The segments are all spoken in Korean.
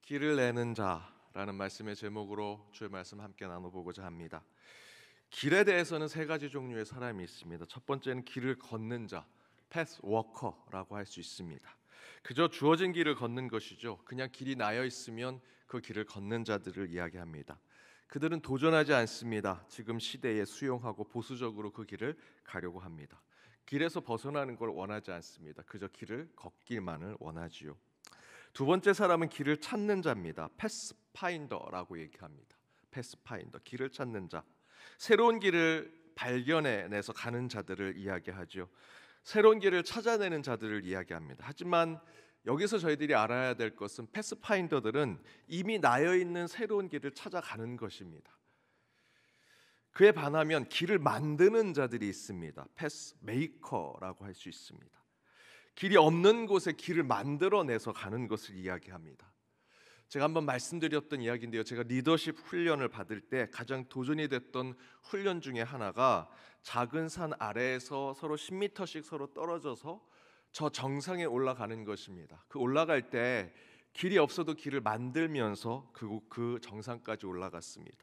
길을 내는 자라는 말씀의 제목으로 주의 말씀 함께 나눠보고자 합니다. 길에 대해서는 세 가지 종류의 사람이 있습니다. 첫 번째는 길을 걷는 자, 패스 워커라고 할 수 있습니다. 그저 주어진 길을 걷는 것이죠. 그냥 길이 나여 있으면 그 길을 걷는 자들을 이야기합니다. 그들은 도전하지 않습니다. 지금 시대에 수용하고 보수적으로 그 길을 가려고 합니다. 길에서 벗어나는 걸 원하지 않습니다. 그저 길을 걷기만을 원하지요. 두 번째 사람은 길을 찾는 자입니다. 패스파인더라고 얘기합니다. 패스파인더, 길을 찾는 자. 새로운 길을 발견해내서 가는 자들을 이야기하죠. 새로운 길을 찾아내는 자들을 이야기합니다. 하지만 여기서 저희들이 알아야 될 것은 패스파인더들은 이미 나여 있는 새로운 길을 찾아가는 것입니다. 그에 반하면 길을 만드는 자들이 있습니다. 패스메이커라고 할 수 있습니다. 길이 없는 곳에 길을 만들어내서 가는 것을 이야기합니다. 제가 한번 말씀드렸던 이야기인데요. 제가 리더십 훈련을 받을 때 가장 도전이 됐던 훈련 중에 하나가 작은 산 아래에서 서로 10m씩 서로 떨어져서 저 정상에 올라가는 것입니다. 그 올라갈 때 길이 없어도 길을 만들면서 그 정상까지 올라갔습니다.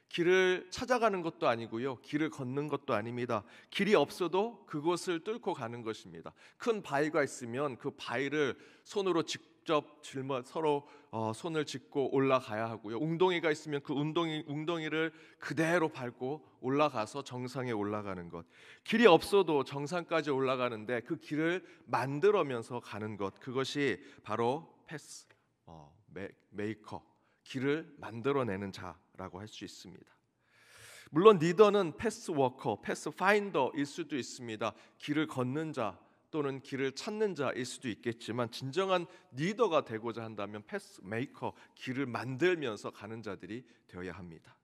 길을 찾아가는 것도 아니고요. 길을 걷는 것도 아닙니다. 길이 없어도 그곳을 뚫고 가는 것입니다. 큰 바위가 있으면 그 바위를 손으로 직접 짊어 서로 손을 짚고 올라가야 하고요. 웅덩이가 있으면 그 웅덩이를 그대로 밟고 올라가서 정상에 올라가는 것. 길이 없어도 정상까지 올라가는데 그 길을 만들어면서 가는 것. 그것이 바로 패스 메이커, 길을 만들어내는 자라고 할 수 있습니다. 물론 리더는 패스워커, 패스파인더일 수도 있습니다. 길을 걷는 자 또는 길을 찾는 자일 수도 있겠지만 진정한 리더가 되고자 한다면 패스메이커, 길을 만들면서 가는 자들이 되어야 합니다.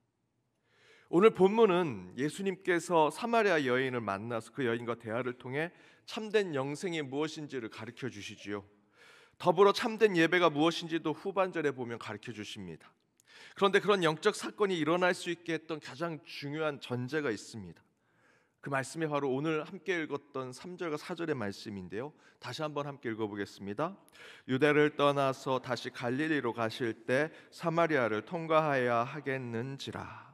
오늘 본문은 예수님께서 사마리아 여인을 만나서 그 여인과 대화를 통해 참된 영생이 무엇인지를 가르쳐 주시지요. 더불어 참된 예배가 무엇인지도 후반절에 보면 가르쳐 주십니다. 그런데 그런 영적 사건이 일어날 수 있게 했던 가장 중요한 전제가 있습니다. 그 말씀이 바로 오늘 함께 읽었던 3절과 4절의 말씀인데요. 다시 한번 함께 읽어보겠습니다. 유대를 떠나서 다시 갈릴리로 가실 때 사마리아를 통과해야 하겠는지라.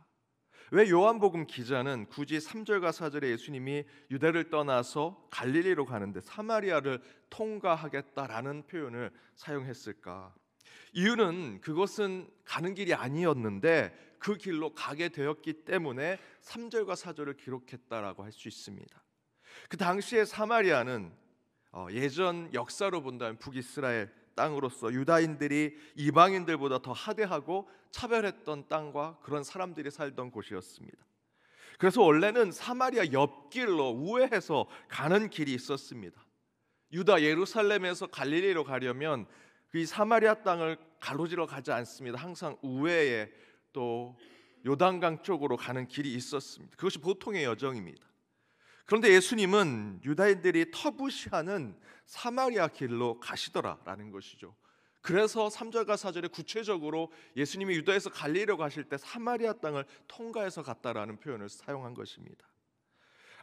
왜 요한복음 기자는 굳이 3절과 4절에 예수님이 유대를 떠나서 갈릴리로 가는데 사마리아를 통과하겠다라는 표현을 사용했을까? 이유는 그것은 가는 길이 아니었는데 그 길로 가게 되었기 때문에 3절과 4절을 기록했다라고 할 수 있습니다. 그 당시에 사마리아는 예전 역사로 본다면 북이스라엘 땅으로서 유다인들이 이방인들보다 더 하대하고 차별했던 땅과 그런 사람들이 살던 곳이었습니다. 그래서 원래는 사마리아 옆길로 우회해서 가는 길이 있었습니다. 유다 예루살렘에서 갈릴리로 가려면 이 사마리아 땅을 가로지러 가지 않습니다. 항상 우회에 또 요단강 쪽으로 가는 길이 있었습니다. 그것이 보통의 여정입니다. 그런데 예수님은 유다인들이 터부시하는 사마리아 길로 가시더라라는 것이죠. 그래서 3절과 4절에 구체적으로 예수님이 유다에서 갈릴리로 가실 때 사마리아 땅을 통과해서 갔다라는 표현을 사용한 것입니다.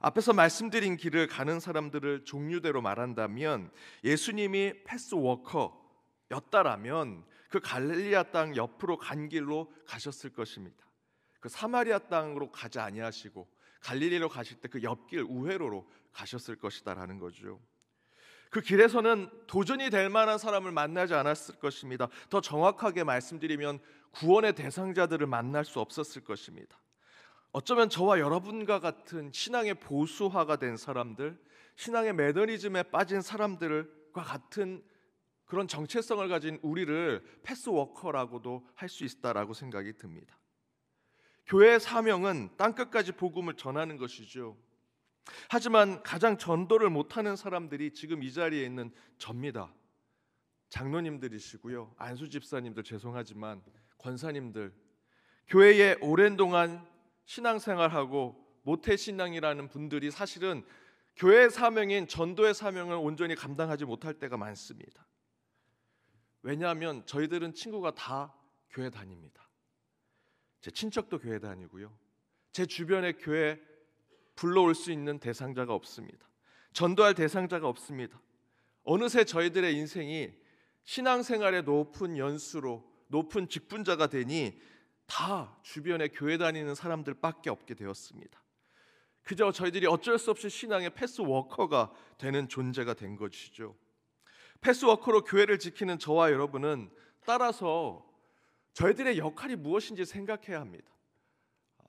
앞에서 말씀드린 길을 가는 사람들을 종류대로 말한다면 예수님이 패스워커였다라면 그 갈릴리아 땅 옆으로 간 길로 가셨을 것입니다. 그 사마리아 땅으로 가지 아니하시고 갈릴리로 가실 때 그 옆길 우회로로 가셨을 것이다라는 거죠. 그 길에서는 도전이 될 만한 사람을 만나지 않았을 것입니다. 더 정확하게 말씀드리면 구원의 대상자들을 만날 수 없었을 것입니다. 어쩌면 저와 여러분과 같은 신앙의 보수화가 된 사람들, 신앙의 매너리즘에 빠진 사람들과 같은 그런 정체성을 가진 우리를 패스워커라고도 할 수 있다라고 생각이 듭니다. 교회의 사명은 땅끝까지 복음을 전하는 것이죠. 하지만 가장 전도를 못하는 사람들이 지금 이 자리에 있는 접니다. 장로님들이시고요, 안수 집사님들 죄송하지만 권사님들, 교회에 오랜 동안 신앙생활하고 모태신앙이라는 분들이 사실은 교회의 사명인 전도의 사명을 온전히 감당하지 못할 때가 많습니다. 왜냐하면 저희들은 친구가 다 교회 다닙니다. 제 친척도 교회 다니고요, 제 주변에 교회 불러올 수 있는 대상자가 없습니다. 전도할 대상자가 없습니다. 어느새 저희들의 인생이 신앙생활의 높은 연수로 높은 직분자가 되니 다 주변에 교회 다니는 사람들밖에 없게 되었습니다. 그저 저희들이 어쩔 수 없이 신앙의 패스워커가 되는 존재가 된 것이죠. 패스워커로 교회를 지키는 저와 여러분은 따라서 저희들의 역할이 무엇인지 생각해야 합니다.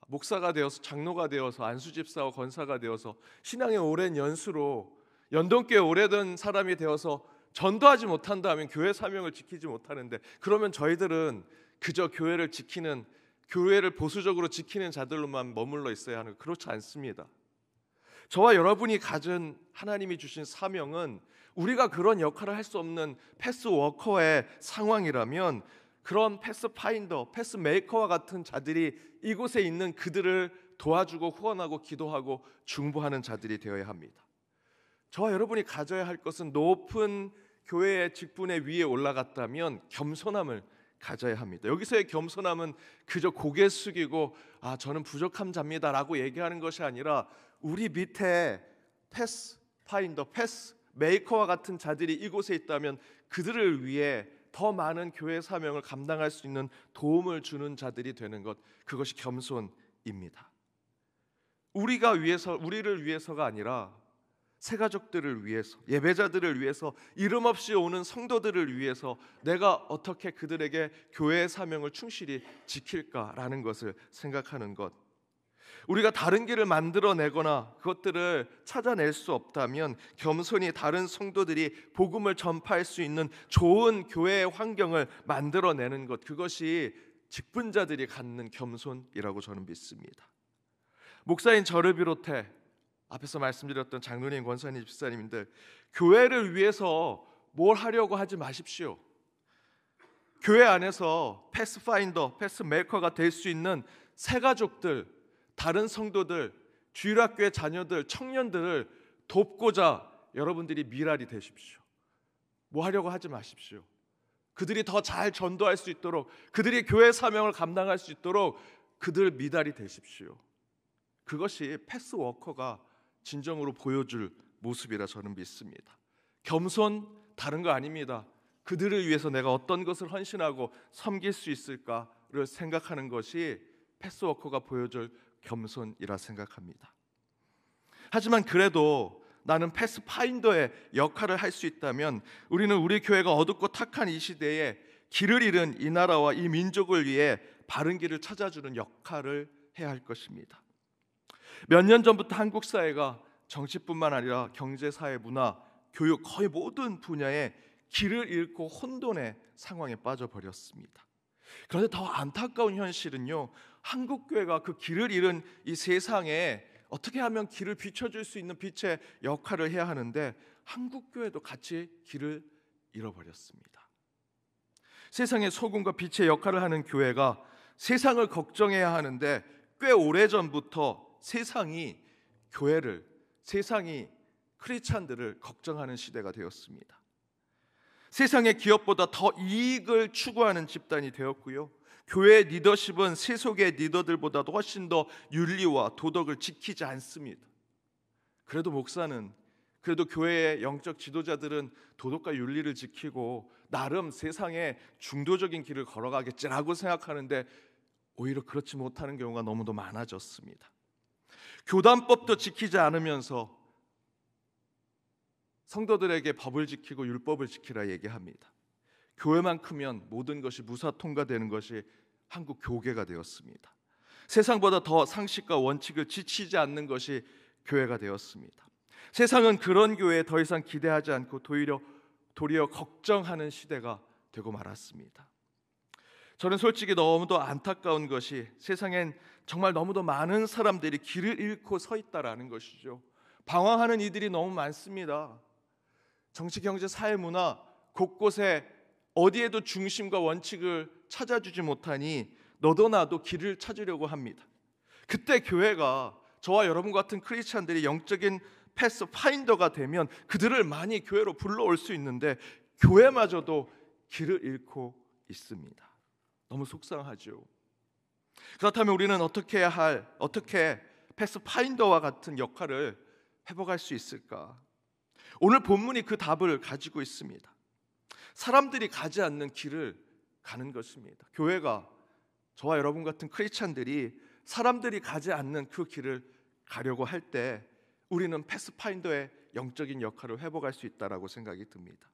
목사가 되어서, 장로가 되어서, 안수집사와 권사가 되어서, 신앙의 오랜 연수로 연동교회 오래된 사람이 되어서 전도하지 못한다면 교회 사명을 지키지 못하는데, 그러면 저희들은 그저 교회를 지키는, 교회를 보수적으로 지키는 자들로만 머물러 있어야 하는, 그렇지 않습니다. 저와 여러분이 가진 하나님이 주신 사명은 우리가 그런 역할을 할 수 없는 패스워커의 상황이라면 그런 패스파인더, 패스메이커와 같은 자들이 이곳에 있는 그들을 도와주고 후원하고 기도하고 중보하는 자들이 되어야 합니다. 저와 여러분이 가져야 할 것은 높은 교회의 직분의 위에 올라갔다면 겸손함을 가져야 합니다. 여기서의 겸손함은 그저 고개 숙이고 저는 부족한 자입니다라고 얘기하는 것이 아니라 우리 밑에 패스파인더, 패스메이커와 같은 자들이 이곳에 있다면 그들을 위해 더 많은 교회 사명을 감당할 수 있는 도움을 주는 자들이 되는 것, 그것이 겸손입니다. 우리를 위해서가 아니라 새가족들을 위해서, 예배자들을 위해서, 이름 없이 오는 성도들을 위해서 내가 어떻게 그들에게 교회의 사명을 충실히 지킬까라는 것을 생각하는 것. 우리가 다른 길을 만들어내거나 그것들을 찾아낼 수 없다면 겸손히 다른 성도들이 복음을 전파할 수 있는 좋은 교회의 환경을 만들어내는 것, 그것이 직분자들이 갖는 겸손이라고 저는 믿습니다. 목사인 저를 비롯해 앞에서 말씀드렸던 장로님, 권사님, 집사님들, 교회를 위해서 뭘 하려고 하지 마십시오. 교회 안에서 패스파인더, 패스메이커가 될 수 있는 새가족들, 다른 성도들, 주일학교의 자녀들, 청년들을 돕고자 여러분들이 미랄이 되십시오. 뭐 하려고 하지 마십시오. 그들이 더 잘 전도할 수 있도록, 그들이 교회 사명을 감당할 수 있도록 그들 미달이 되십시오. 그것이 패스워커가 진정으로 보여줄 모습이라 저는 믿습니다. 겸손 다른 거 아닙니다. 그들을 위해서 내가 어떤 것을 헌신하고 섬길 수 있을까를 생각하는 것이 패스워커가 보여줄 겸손이라 생각합니다. 하지만 그래도 나는 패스파인더의 역할을 할 수 있다면 우리는 우리 교회가 어둡고 탁한 이 시대에 길을 잃은 이 나라와 이 민족을 위해 바른 길을 찾아주는 역할을 해야 할 것입니다. 몇 년 전부터 한국 사회가 정치뿐만 아니라 경제, 사회, 문화, 교육 거의 모든 분야에 길을 잃고 혼돈의 상황에 빠져버렸습니다. 그런데 더 안타까운 현실은요, 한국 교회가 그 길을 잃은 이 세상에 어떻게 하면 길을 비춰줄 수 있는 빛의 역할을 해야 하는데 한국 교회도 같이 길을 잃어버렸습니다. 세상의 소금과 빛의 역할을 하는 교회가 세상을 걱정해야 하는데 꽤 오래전부터 세상이 교회를, 세상이 크리스찬들을 걱정하는 시대가 되었습니다. 세상의 기업보다 더 이익을 추구하는 집단이 되었고요, 교회의 리더십은 세속의 리더들보다도 훨씬 더 윤리와 도덕을 지키지 않습니다. 그래도 목사는, 그래도 교회의 영적 지도자들은 도덕과 윤리를 지키고 나름 세상의 중도적인 길을 걸어가겠지라고 생각하는데 오히려 그렇지 못하는 경우가 너무도 많아졌습니다. 교단법도 지키지 않으면서 성도들에게 법을 지키고 율법을 지키라 얘기합니다. 교회만 크면 모든 것이 무사 통과되는 것이 한국 교계가 되었습니다. 세상보다 더 상식과 원칙을 지키지 않는 것이 교회가 되었습니다. 세상은 그런 교회에 더 이상 기대하지 않고 도리어 걱정하는 시대가 되고 말았습니다. 저는 솔직히 너무도 안타까운 것이 세상엔 정말 너무도 많은 사람들이 길을 잃고 서 있다라는 것이죠. 방황하는 이들이 너무 많습니다. 정치, 경제, 사회, 문화 곳곳에 어디에도 중심과 원칙을 찾아주지 못하니 너도 나도 길을 찾으려고 합니다. 그때 교회가, 저와 여러분 같은 크리스찬들이 영적인 패스파인더가 되면 그들을 많이 교회로 불러올 수 있는데 교회마저도 길을 잃고 있습니다. 너무 속상하죠. 그렇다면 우리는 어떻게 패스파인더와 같은 역할을 회복할 수 있을까? 오늘 본문이 그 답을 가지고 있습니다. 사람들이 가지 않는 길을 가는 것입니다. 교회가, 저와 여러분 같은 크리스찬들이 사람들이 가지 않는 그 길을 가려고 할 때 우리는 패스파인더의 영적인 역할을 회복할 수 있다라고 생각이 듭니다.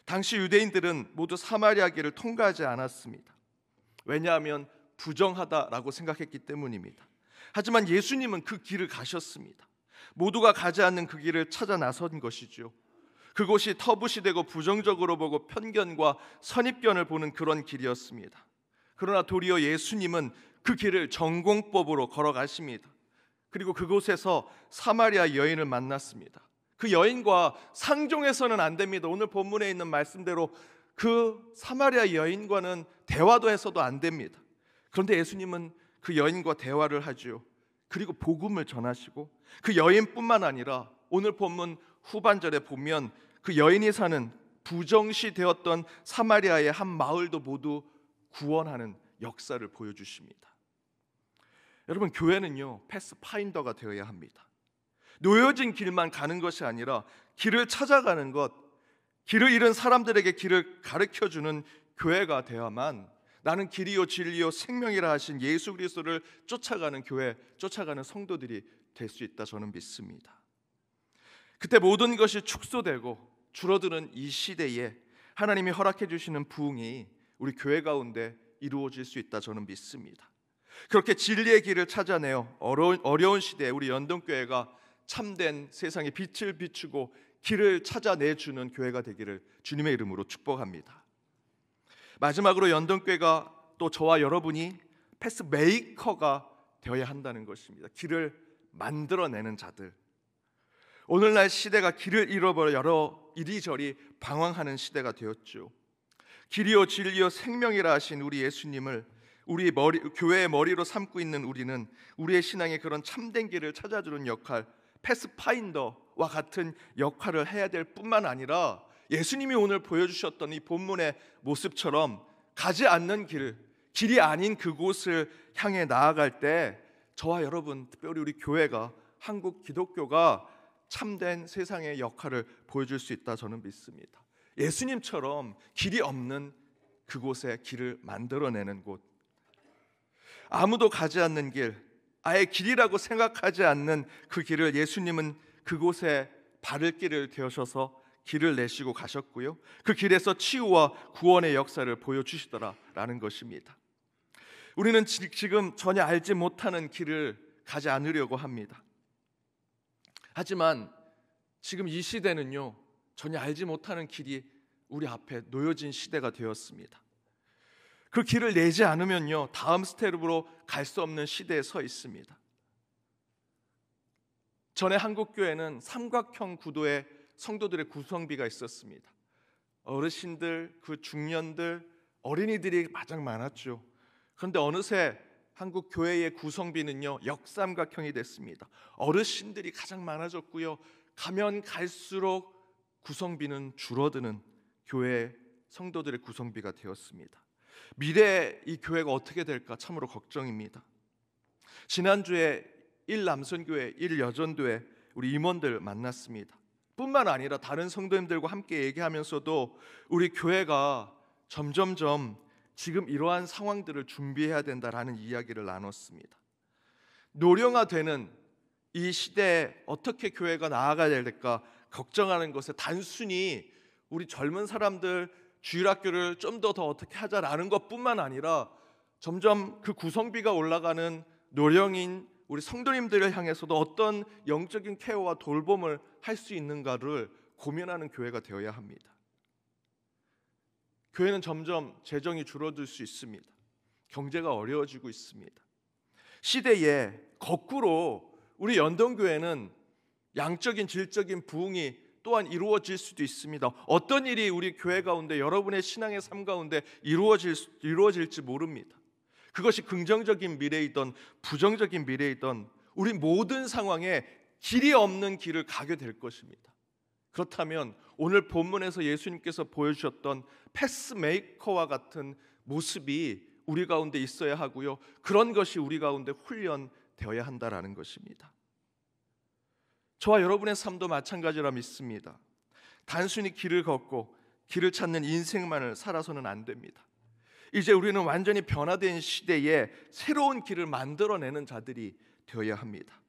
당시 유대인들은 모두 사마리아 길을 통과하지 않았습니다. 왜냐하면 부정하다라고 생각했기 때문입니다. 하지만 예수님은 그 길을 가셨습니다. 모두가 가지 않는 그 길을 찾아 나선 것이죠. 그곳이 터부시되고 부정적으로 보고 편견과 선입견을 보는 그런 길이었습니다. 그러나 도리어 예수님은 그 길을 전공법으로 걸어가십니다. 그리고 그곳에서 사마리아 여인을 만났습니다. 그 여인과 상종해서는 안 됩니다. 오늘 본문에 있는 말씀대로 그 사마리아 여인과는 대화도 해서도 안 됩니다. 그런데 예수님은 그 여인과 대화를 하죠. 그리고 복음을 전하시고 그 여인뿐만 아니라 오늘 본문 후반절에 보면 그 여인이 사는 부정시되었던 사마리아의 한 마을도 모두 구원하는 역사를 보여주십니다. 여러분, 교회는요, 패스파인더가 되어야 합니다. 놓여진 길만 가는 것이 아니라 길을 찾아가는 것, 길을 잃은 사람들에게 길을 가르쳐주는 교회가 되어야만 나는 길이요 진리요 생명이라 하신 예수 그리스도를 쫓아가는 교회, 쫓아가는 성도들이 될 수 있다 저는 믿습니다. 그때 모든 것이 축소되고 줄어드는 이 시대에 하나님이 허락해 주시는 부흥이 우리 교회 가운데 이루어질 수 있다 저는 믿습니다. 그렇게 진리의 길을 찾아내어 어려운 시대에 우리 연동교회가 참된 세상에 빛을 비추고 길을 찾아내주는 교회가 되기를 주님의 이름으로 축복합니다. 마지막으로 연동교회가 또 저와 여러분이 패스메이커가 되어야 한다는 것입니다. 길을 만들어내는 자들. 오늘날 시대가 길을 잃어버려 여러 이리저리 방황하는 시대가 되었죠. 길이요 진리요 생명이라 하신 우리 예수님을 우리 교회의 머리로 삼고 있는 우리는 우리의 신앙의 그런 참된 길을 찾아주는 역할, 패스파인더와 같은 역할을 해야 될 뿐만 아니라 예수님이 오늘 보여주셨던 이 본문의 모습처럼 가지 않는 길이 아닌 그곳을 향해 나아갈 때 저와 여러분, 특별히 우리 교회가, 한국 기독교가 참된 세상의 역할을 보여줄 수 있다 저는 믿습니다. 예수님처럼 길이 없는 그곳에 길을 만들어내는 곳, 아무도 가지 않는 길, 아예 길이라고 생각하지 않는 그 길을 예수님은 그곳에 바를 길을 되어셔서 길을 내시고 가셨고요, 그 길에서 치유와 구원의 역사를 보여주시더라라는 것입니다. 우리는 지금 전혀 알지 못하는 길을 가지 않으려고 합니다. 하지만 지금 이 시대는요, 전혀 알지 못하는 길이 우리 앞에 놓여진 시대가 되었습니다. 그 길을 내지 않으면요, 다음 스텝으로 갈 수 없는 시대에 서 있습니다. 전에 한국교회는 삼각형 구도의 성도들의 구성비가 있었습니다. 어르신들, 그 중년들, 어린이들이 가장 많았죠. 그런데 어느새 한국 교회의 구성비는요, 역삼각형이 됐습니다. 어르신들이 가장 많아졌고요, 가면 갈수록 구성비는 줄어드는 교회 성도들의 구성비가 되었습니다. 미래에 이 교회가 어떻게 될까 참으로 걱정입니다. 지난주에 1남선교회, 1여전교회 우리 임원들 만났습니다. 뿐만 아니라 다른 성도님들과 함께 얘기하면서도 우리 교회가 점점점 지금 이러한 상황들을 준비해야 된다라는 이야기를 나눴습니다. 노령화되는 이 시대에 어떻게 교회가 나아가야 될까 걱정하는 것에 단순히 우리 젊은 사람들 주일학교를 좀 더 어떻게 하자라는 것뿐만 아니라 점점 그 구성비가 올라가는 노령인 우리 성도님들을 향해서도 어떤 영적인 케어와 돌봄을 할 수 있는가를 고민하는 교회가 되어야 합니다. 교회는 점점 재정이 줄어들 수 있습니다. 경제가 어려워지고 있습니다. 시대에 거꾸로 우리 연동교회는 양적인 질적인 부흥이 또한 이루어질 수도 있습니다. 어떤 일이 우리 교회 가운데, 여러분의 신앙의 삶 가운데 이루어질지 모릅니다. 그것이 긍정적인 미래이든 부정적인 미래이든 우리 모든 상황에 길이 없는 길을 가게 될 것입니다. 그렇다면 오늘 본문에서 예수님께서 보여주셨던 패스메이커와 같은 모습이 우리 가운데 있어야 하고요, 그런 것이 우리 가운데 훈련되어야 한다라는 것입니다. 저와 여러분의 삶도 마찬가지라 믿습니다. 단순히 길을 걷고 길을 찾는 인생만을 살아서는 안 됩니다. 이제 우리는 완전히 변화된 시대에 새로운 길을 만들어내는 자들이 되어야 합니다.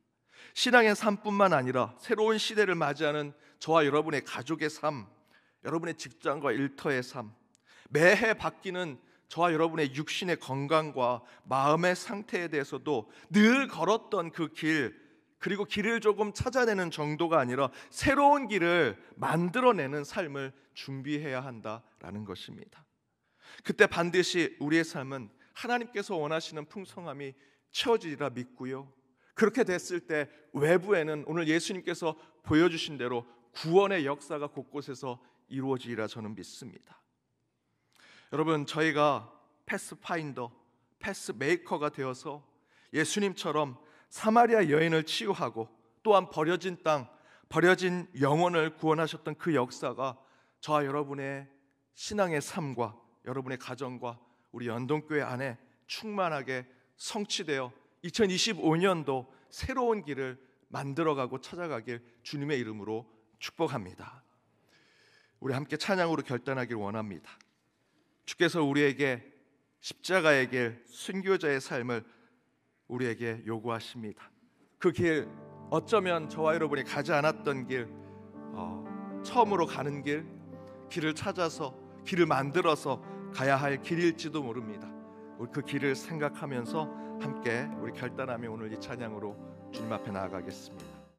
신앙의 삶뿐만 아니라 새로운 시대를 맞이하는 저와 여러분의 가족의 삶, 여러분의 직장과 일터의 삶, 매해 바뀌는 저와 여러분의 육신의 건강과 마음의 상태에 대해서도 늘 걸었던 그 길, 그리고 길을 조금 찾아내는 정도가 아니라 새로운 길을 만들어내는 삶을 준비해야 한다라는 것입니다. 그때 반드시 우리의 삶은 하나님께서 원하시는 풍성함이 채워지리라 믿고요, 그렇게 됐을 때 외부에는 오늘 예수님께서 보여주신 대로 구원의 역사가 곳곳에서 이루어지리라 저는 믿습니다. 여러분, 저희가 패스파인더, 패스메이커가 되어서 예수님처럼 사마리아 여인을 치유하고 또한 버려진 땅, 버려진 영혼을 구원하셨던 그 역사가 저와 여러분의 신앙의 삶과 여러분의 가정과 우리 연동교회 안에 충만하게 성취되어 2025년도 새로운 길을 만들어가고 찾아가길 주님의 이름으로 축복합니다. 우리 함께 찬양으로 결단하길 원합니다. 주께서 우리에게 십자가의 길, 순교자의 삶을 우리에게 요구하십니다. 그 길, 어쩌면 저와 여러분이 가지 않았던 길, 처음으로 가는 길, 길을 찾아서 길을 만들어서 가야 할 길일지도 모릅니다. 우리 그 길을 생각하면서 함께 우리 결단하며 오늘 이 찬양으로 주님 앞에 나아가겠습니다.